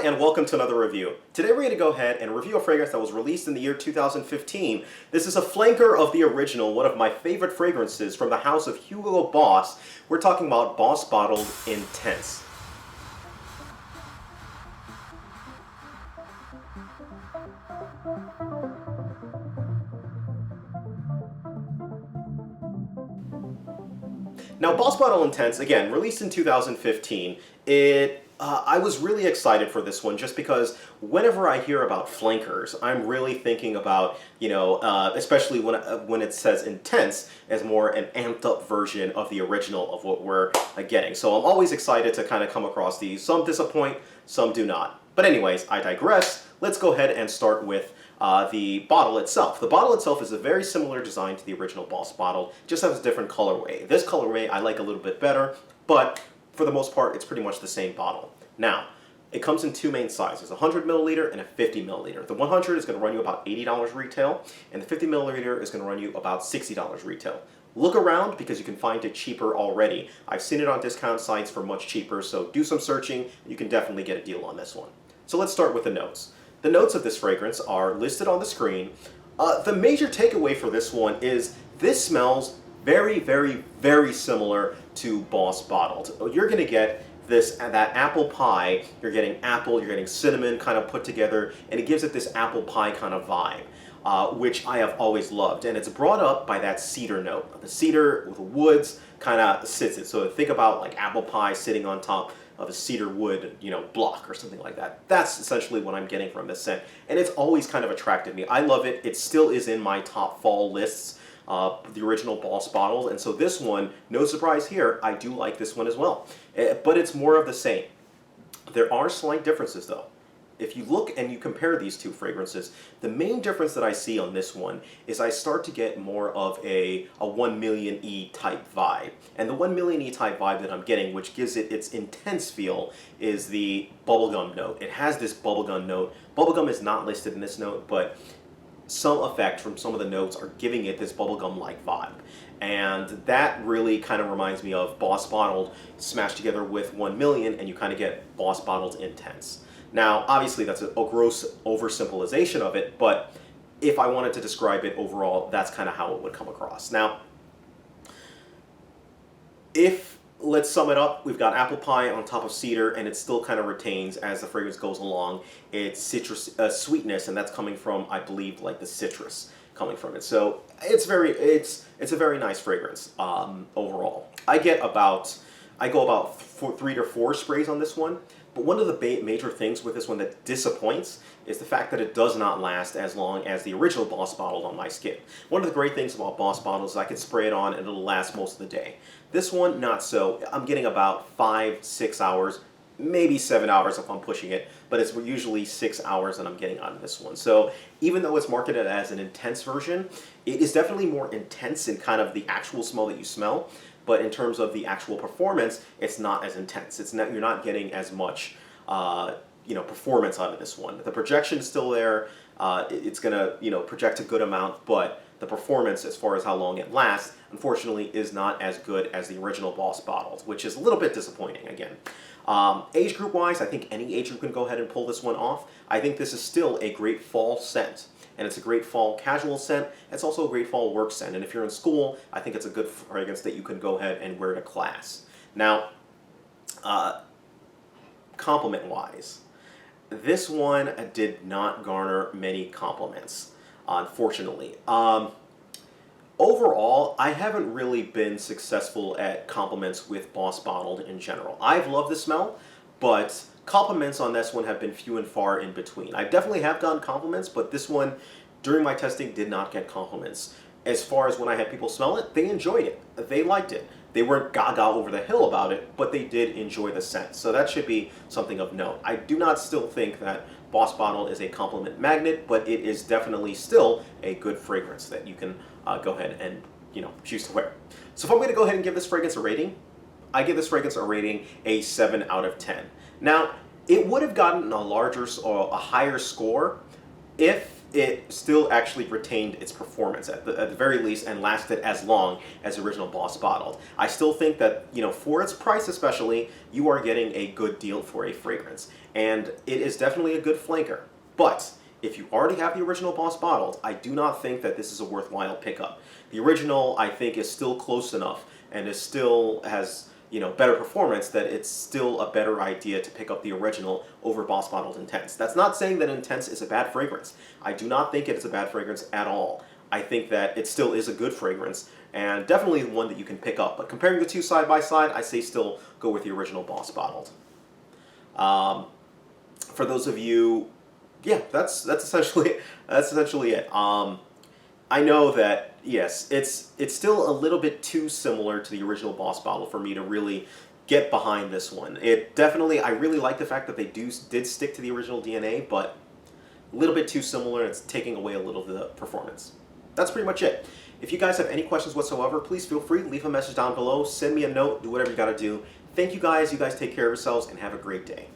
and welcome to another review. Today we're going to go ahead and review a fragrance that was released in the year 2015. This is a flanker of the original, one of my favorite fragrances from the house of Hugo Boss. We're talking about Boss Bottled Intense. Now, Boss Bottle Intense, again, released in 2015, I was really excited for this one just because whenever I hear about flankers, I'm really thinking about, especially when it says intense, as more an amped up version of the original of what we're getting. So I'm always excited to kind of come across these. Some disappoint, some do not. But anyways, I digress. Let's go ahead and start with the bottle itself. The bottle itself is a very similar design to the original Boss bottle, just has a different colorway. This colorway I like a little bit better, but for the most part, it's pretty much the same bottle. Now, it comes in two main sizes, a 100 milliliter and a 50 milliliter. The 100 is going to run you about $80 retail, and the 50 milliliter is going to run you about $60 retail. Look around because you can find it cheaper already. I've seen it on discount sites for much cheaper, so do some searching. You can definitely get a deal on this one. So let's start with the notes. The notes of this fragrance are listed on the screen. The major takeaway for this one is this smells very, very, very similar to Boss Bottled. You're going to get that apple pie. You're getting apple, you're getting cinnamon kind of put together, and it gives it this apple pie kind of vibe, which I have always loved. And it's brought up by that cedar note. The cedar with the woods kind of sits it. So think about like apple pie sitting on top of a cedar wood, block or something like that. That's essentially what I'm getting from this scent. And it's always kind of attracted me. I love it. It still is in my top fall lists, the original Boss Bottle. And so this one, no surprise here, I do like this one as well. But it's more of the same. There are slight differences though. If you look and you compare these two fragrances, the main difference that I see on this one is I start to get more of a 1 million E type vibe. And the 1 million E type vibe that I'm getting, which gives it its intense feel, is the bubblegum note. It has this bubblegum note. Bubblegum is not listed in this note, but some effect from some of the notes are giving it this bubblegum-like vibe. And that really kind of reminds me of Boss Bottled smashed together with 1 million, and you kind of get Boss Bottled Intense. Now, obviously, that's a gross oversimplification of it, but if I wanted to describe it overall, that's kind of how it would come across. Now, let's sum it up, we've got apple pie on top of cedar, and it still kind of retains, as the fragrance goes along, its citrus sweetness, and that's coming from, I believe, like the citrus coming from it. So it's a very nice fragrance overall. I go about 3 to 4 sprays on this one. But one of the major things with this one that disappoints is the fact that it does not last as long as the original Boss Bottled on my skin. One of the great things about Boss Bottles is I can spray it on and it'll last most of the day. This one, not so. I'm getting about 5-6 hours, maybe 7 hours if I'm pushing it, but it's usually 6 hours that I'm getting out of this one. So even though it's marketed as an intense version, it is definitely more intense in kind of the actual smell that you smell. But in terms of the actual performance, it's not as intense. You're not getting as much, performance out of this one. The projection is still there. It's gonna, project a good amount, but the performance, as far as how long it lasts, unfortunately, is not as good as the original Boss Bottles, which is a little bit disappointing. Again, age group wise, I think any age group can go ahead and pull this one off. I think this is still a great fall scent. And it's a great fall casual scent. It's also a great fall work scent. And if you're in school, I think it's a good fragrance that you can go ahead and wear to class. Now, compliment-wise, this one did not garner many compliments, unfortunately. Overall, I haven't really been successful at compliments with Boss Bottled in general. I've loved the smell, but compliments on this one have been few and far in between. I definitely have gotten compliments, but this one, during my testing, did not get compliments. As far as when I had people smell it, they enjoyed it. They liked it. They weren't gaga over the hill about it, but they did enjoy the scent. So that should be something of note. I do not still think that Boss Bottled is a compliment magnet, but it is definitely still a good fragrance that you can go ahead and choose to wear. So if I'm going to go ahead and give this fragrance a rating, I give this fragrance a rating a 7 out of 10. Now, it would have gotten a larger or a higher score if it still actually retained its performance at the very least and lasted as long as the original Boss bottled. I still think that, for its price especially, you are getting a good deal for a fragrance. And it is definitely a good flanker. But if you already have the original Boss bottled, I do not think that this is a worthwhile pickup. The original, I think, is still close enough and is still has better performance, that it's still a better idea to pick up the original over Boss Bottled Intense. That's not saying that Intense is a bad fragrance. I do not think it is a bad fragrance at all. I think that it still is a good fragrance, and definitely one that you can pick up. But comparing the two side by side, I say still go with the original Boss Bottled. For those of you, yeah, that's essentially it. I know that, yes, it's still a little bit too similar to the original Boss bottle for me to really get behind this one. I really like the fact that they did stick to the original DNA, but a little bit too similar, and it's taking away a little of the performance. That's pretty much it. If you guys have any questions whatsoever, please feel free, leave a message down below, send me a note, do whatever you gotta do. Thank you guys take care of yourselves, and have a great day.